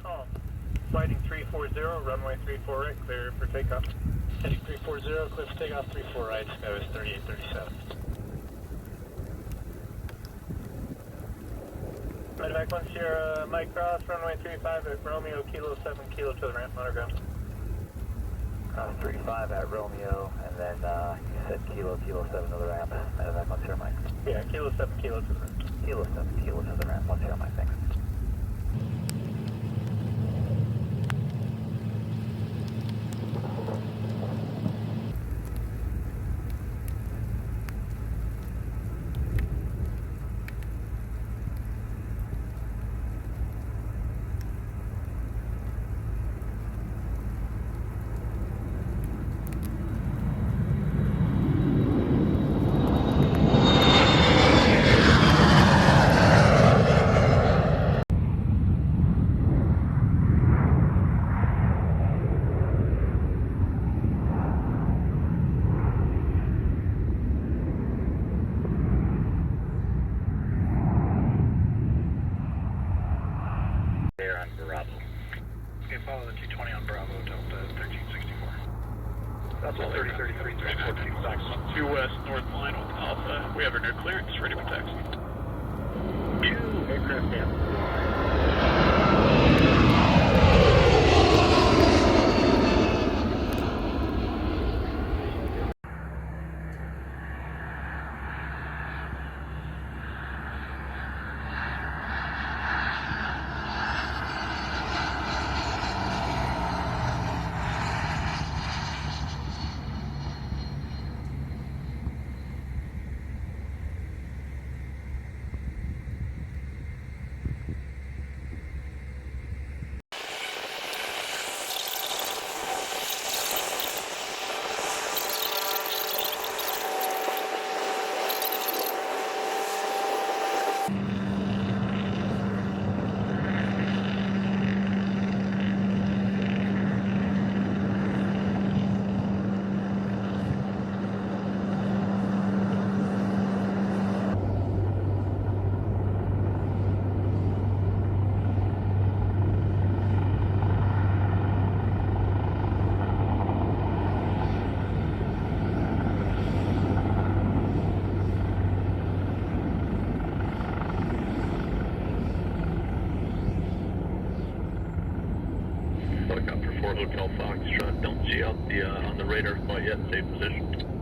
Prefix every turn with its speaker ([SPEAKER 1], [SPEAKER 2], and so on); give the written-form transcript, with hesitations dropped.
[SPEAKER 1] Calm. Flighting 340, runway 34 right, clear for takeoff.
[SPEAKER 2] Heading 340, clear for takeoff, 34 right, Skywest 3837.
[SPEAKER 1] Medevac 1 Sierra, Mike Cross, runway 35 at Romeo, Kilo 7, Kilo to the ramp, underground.
[SPEAKER 3] 35 at Romeo, and then you said Kilo 7 to the ramp. Medevac 1 Sierra, Mike.
[SPEAKER 1] Yeah, Kilo 7, Kilo to the ramp.
[SPEAKER 3] Kilo 7, Kilo to the ramp, 1 Sierra, Mike, thanks.
[SPEAKER 2] Air on Bravo. Okay, follow the 220 on Bravo, Delta 1364.
[SPEAKER 1] That's a 3033, 314 Fox.
[SPEAKER 4] 2 west, north line with Alpha. We have our new clearance, ready for taxi.
[SPEAKER 1] 2 aircraft down.
[SPEAKER 4] Helicopter 4 Hotel Foxtrot, don't see out on the radar quite yet, safe position.